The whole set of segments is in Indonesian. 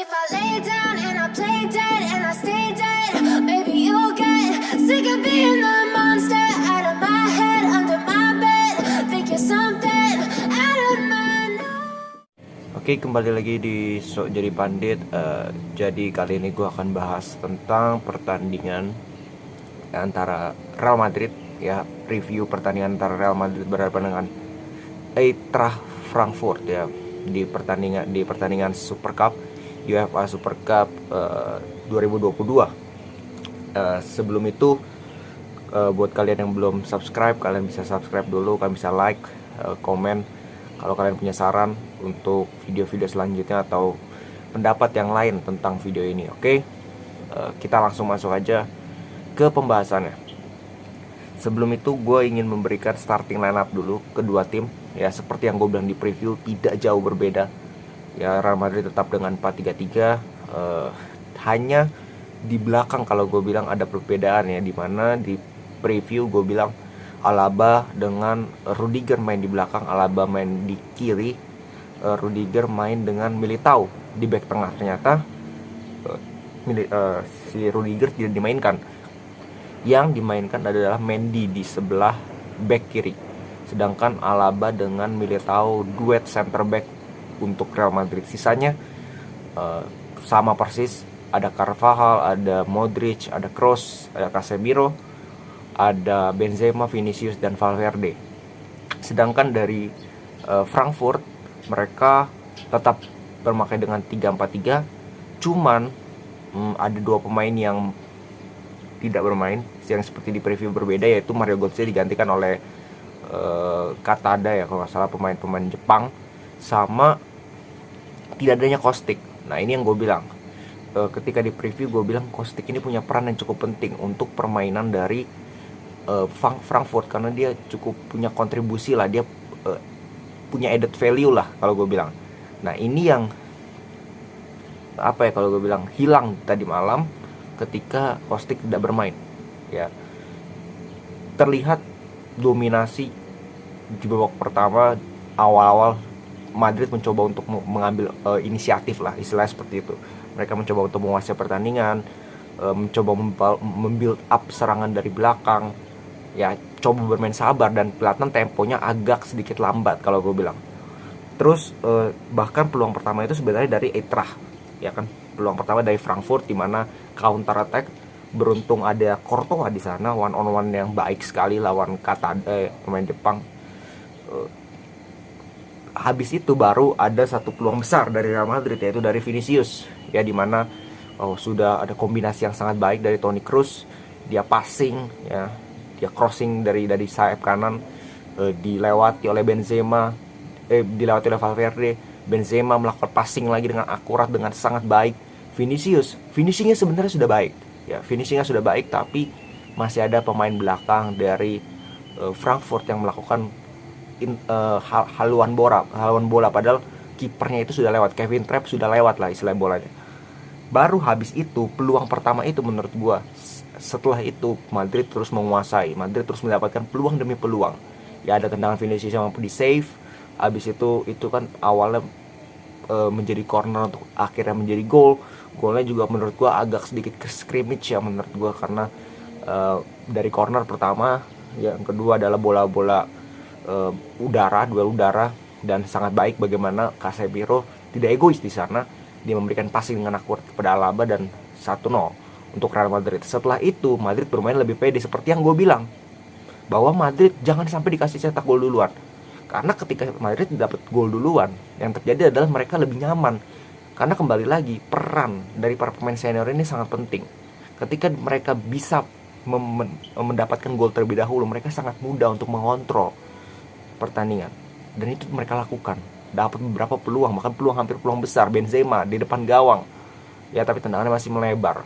if I lay down and I play dead and I stay dead, maybe you'll get sick of being the monster out of my head, under my bed. Think you're something out of my mind. Oke, kembali lagi di Sok Jadi Pandit. Jadi kali ini gue akan bahas tentang pertandingan antara Real Madrid, ya, review pertandingan antara Real Madrid berhadapan dengan Eintracht Frankfurt, ya, di pertandingan Super Cup, UEFA Super Cup 2022. Sebelum itu, buat kalian yang belum subscribe, kalian bisa subscribe dulu, kalian bisa like, komen kalau kalian punya saran untuk video-video selanjutnya atau pendapat yang lain tentang video ini. Oke, kita langsung masuk aja ke pembahasannya. Sebelum itu gue ingin memberikan starting lineup dulu kedua tim. Ya, seperti yang gue bilang di preview, tidak jauh berbeda. Ya, Real Madrid tetap dengan 4-3-3. Hanya di belakang kalau gue bilang ada perbedaan, ya, dimana di preview gue bilang Alaba dengan Rudiger main di belakang, Alaba main di kiri, Rudiger main dengan Militao di back tengah. Ternyata si Rudiger tidak dimainkan. Yang dimainkan adalah Mendy di sebelah back kiri. Sedangkan Alaba dengan Militao duet center back untuk Real Madrid. Sisanya sama persis. Ada Carvajal, ada Modric, ada Kroos, ada Casemiro, ada Benzema, Vinicius, dan Valverde. Sedangkan dari Frankfurt, mereka tetap bermakai dengan 3-4-3. Cuman ada dua pemain yang tidak bermain, yang seperti di preview berbeda, yaitu Mario Götze digantikan oleh Katada, ya, kalau nggak salah, pemain Jepang, sama tidak adanya Kostic. Nah, ini yang gue bilang, ketika di preview gue bilang Kostic ini punya peran yang cukup penting untuk permainan dari Frankfurt, karena dia cukup punya kontribusi lah, dia punya added value lah kalau gue bilang. Nah, ini yang apa ya, kalau gue bilang hilang tadi malam ketika Kostic tidak bermain. Ya, terlihat dominasi di babak pertama. Awal-awal Madrid mencoba untuk mengambil inisiatif lah, istilahnya seperti itu. Mereka mencoba untuk menguasai pertandingan, mencoba membuild up serangan dari belakang, ya, coba bermain sabar, dan kelihatan temponya agak sedikit lambat kalau gue bilang. Terus bahkan peluang pertama itu sebenarnya dari Eintracht, ya kan, peluang pertama dari Frankfurt, di mana counter attack. Beruntung ada Courtois di sana, one on one yang baik sekali lawan Katada, pemain Jepang. Habis itu baru ada satu peluang besar dari Real Madrid, yaitu dari Vinicius, ya, di mana sudah ada kombinasi yang sangat baik dari Toni Kroos. Dia passing, ya, dia crossing dari sayap kanan, dilewati oleh Benzema, dilewati oleh Valverde. Benzema melakukan passing lagi dengan akurat, dengan sangat baik. Vinicius, finishingnya sebenarnya sudah baik, ya, finishingnya sudah baik, tapi masih ada pemain belakang dari Frankfurt yang melakukan haluan bola, padahal kipernya itu sudah lewat, Kevin Trapp sudah lewat lah istilah bolanya. Baru habis itu peluang pertama itu menurut gua. Setelah itu Madrid terus menguasai, Madrid terus mendapatkan peluang demi peluang. Ya, ada tendangan Vinicius yang mampu di save. Habis itu kan awalnya menjadi corner untuk akhirnya menjadi gol. Golnya juga menurut gua agak sedikit ke scrimmage, ya, menurut gua, karena dari corner pertama, yang kedua adalah bola-bola duel udara, dan sangat baik bagaimana Casemiro tidak egois di sana. Dia memberikan passing dengan akurat kepada Alaba, dan 1-0 untuk Real Madrid. Setelah itu Madrid bermain lebih pede, seperti yang gue bilang, bahwa Madrid jangan sampai dikasih cetak gol duluan. Karena ketika Madrid dapat gol duluan, yang terjadi adalah mereka lebih nyaman. Karena kembali lagi, peran dari para pemain senior ini sangat penting. Ketika mereka bisa mendapatkan gol terlebih dahulu, mereka sangat mudah untuk mengontrol pertandingan. Dan itu mereka lakukan. Dapat beberapa peluang, bahkan hampir peluang besar. Benzema di depan gawang, ya, tapi tendangannya masih melebar.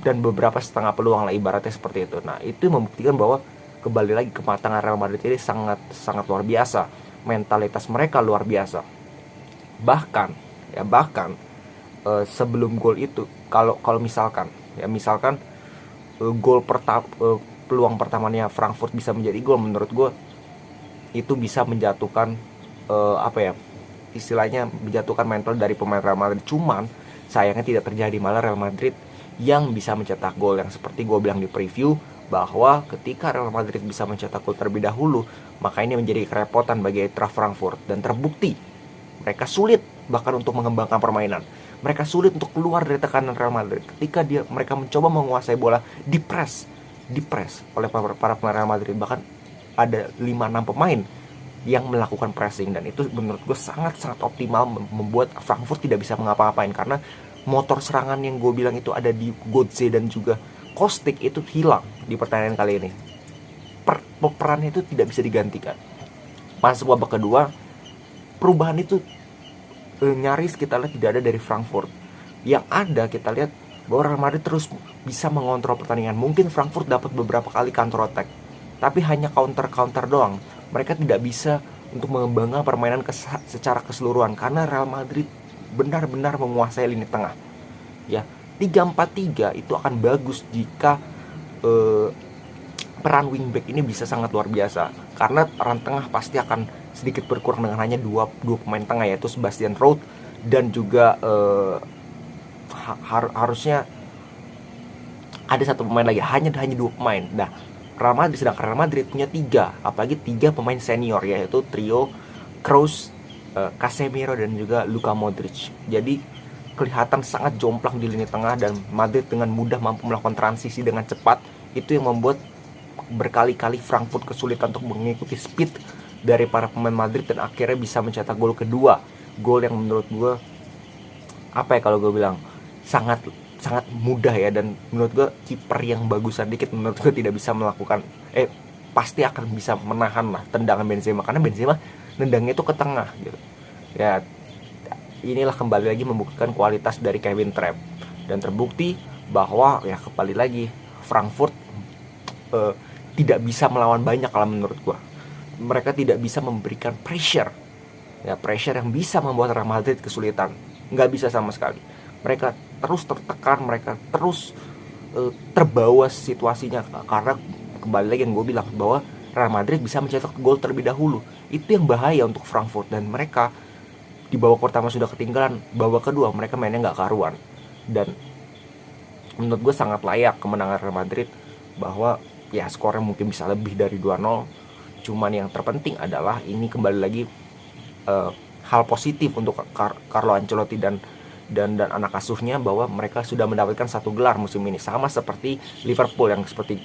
Dan beberapa setengah peluang lah, ibaratnya seperti itu. Nah, itu membuktikan bahwa kembali lagi kematangan Real Madrid ini sangat luar biasa. Mentalitas mereka luar biasa. Bahkan sebelum gol itu, kalau misalkan gol pertama, peluang pertamanya Frankfurt bisa menjadi gol, menurut gue itu bisa menjatuhkan istilahnya menjatuhkan mental dari pemain Real Madrid. Cuman sayangnya tidak terjadi, malah Real Madrid yang bisa mencetak gol. Yang seperti gue bilang di preview, bahwa ketika Real Madrid bisa mencetak gol terlebih dahulu, maka ini menjadi kerepotan bagi Eintracht Frankfurt. Dan terbukti mereka sulit bahkan untuk mengembangkan permainan. Mereka sulit untuk keluar dari tekanan Real Madrid ketika mereka mencoba menguasai bola, dipres oleh para pemain Real Madrid. Bahkan ada 5-6 pemain yang melakukan pressing, dan itu menurut gue sangat-sangat optimal, membuat Frankfurt tidak bisa mengapa-ngapain, karena motor serangan yang gue bilang itu ada di Götze dan juga Kostic itu hilang di pertandingan kali ini. Perannya itu tidak bisa digantikan. Masuk babak kedua, perubahan itu nyaris kita lihat tidak ada dari Frankfurt. Yang ada kita lihat bahwa Real Madrid terus bisa mengontrol pertandingan. Mungkin Frankfurt dapat beberapa kali counter attack, tapi hanya counter doang. Mereka tidak bisa untuk mengembangkan permainan secara keseluruhan, karena Real Madrid benar-benar menguasai lini tengah. Ya, 3-4-3 itu akan bagus jika peran wingback ini bisa sangat luar biasa, karena peran tengah pasti akan sedikit berkurang dengan hanya dua pemain tengah, yaitu Sebastian Rode dan juga harusnya ada satu pemain lagi, hanya 2 pemain. Nah, sedangkan Real Madrid punya 3, apalagi 3 pemain senior, yaitu trio Kroos, Casemiro dan juga Luka Modric. Jadi kelihatan sangat jomplang di lini tengah, dan Madrid dengan mudah mampu melakukan transisi dengan cepat. Itu yang membuat berkali-kali Frankfurt kesulitan untuk mengikuti speed dari para pemain Madrid, dan akhirnya bisa mencetak gol kedua. Gol yang menurut gue kalau gue bilang sangat mudah ya, dan menurut gue kiper yang bagusan dikit menurut gue tidak bisa melakukan pasti akan bisa menahan lah tendangan Benzema, karena Benzema nendangnya itu ke tengah gitu. Ya, inilah kembali lagi membuktikan kualitas dari Kevin Trapp, dan terbukti bahwa ya kembali lagi Frankfurt tidak bisa melawan banyak kalau menurut gue. Mereka tidak bisa memberikan pressure yang bisa membuat Real Madrid kesulitan. Nggak bisa sama sekali. Mereka terus tertekan, mereka terus terbawa situasinya, karena kembali lagi yang gue bilang bahwa Real Madrid bisa mencetak gol terlebih dahulu. Itu yang bahaya untuk Frankfurt, dan mereka di babak pertama sudah ketinggalan, babak kedua mereka mainnya nggak karuan. Dan menurut gue sangat layak kemenangan Real Madrid, bahwa ya skornya mungkin bisa lebih dari 2-0. Cuman yang terpenting adalah ini kembali lagi hal positif untuk Carlo Ancelotti dan anak asuhnya, bahwa mereka sudah mendapatkan 1 gelar musim ini, sama seperti Liverpool yang seperti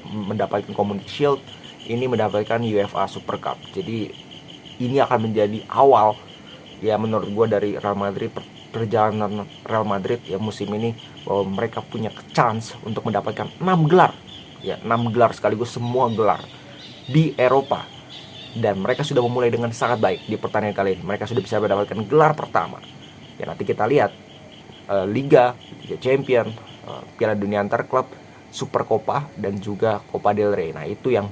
mendapatkan Community Shield, ini mendapatkan UEFA Super Cup. Jadi ini akan menjadi awal ya menurut gue dari Real Madrid, perjalanan Real Madrid ya musim ini, bahwa mereka punya chance untuk mendapatkan 6 gelar. Ya, 6 gelar sekaligus, semua gelar di Eropa, dan mereka sudah memulai dengan sangat baik di pertandingan kali ini. Mereka sudah bisa mendapatkan gelar pertama. Ya, nanti kita lihat Liga Champion, Piala Dunia Antar Klub, Super Copa, dan juga Copa del Rey. Nah, itu yang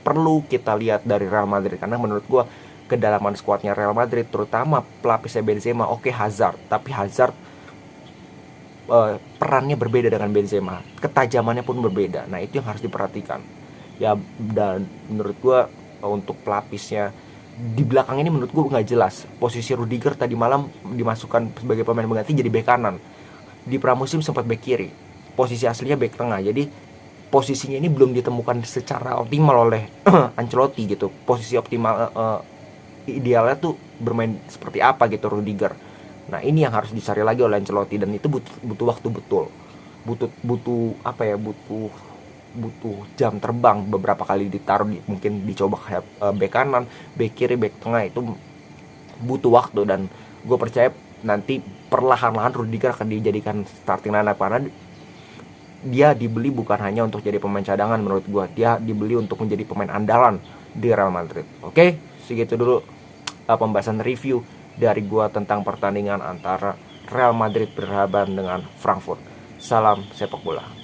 perlu kita lihat dari Real Madrid, karena menurut gue kedalaman skuadnya Real Madrid, terutama pelapisnya Benzema, Hazard, tapi Hazard perannya berbeda dengan Benzema, ketajamannya pun berbeda. Nah, itu yang harus diperhatikan. Ya, dan menurut gue untuk pelapisnya di belakang ini menurut gue nggak jelas. Posisi Rudiger tadi malam dimasukkan sebagai pemain pengganti jadi bek kanan. Di pramusim sempat bek kiri. Posisi aslinya bek tengah. Jadi posisinya ini belum ditemukan secara optimal oleh Ancelotti gitu. Posisi optimal idealnya tuh bermain seperti apa gitu Rudiger. Nah, ini yang harus dicari lagi oleh Ancelotti, dan itu butuh waktu betul. Butuh jam terbang, beberapa kali ditaruh mungkin dicoba kayak bek kanan, bek kiri, bek tengah, itu butuh waktu. Dan gue percaya nanti perlahan-lahan Rudiger akan dijadikan starting lineup, karena dia dibeli bukan hanya untuk jadi pemain cadangan. Menurut gue dia dibeli untuk menjadi pemain andalan di Real Madrid. Oke, segitu dulu pembahasan review dari gue tentang pertandingan antara Real Madrid berhadapan dengan Frankfurt. Salam sepak bola.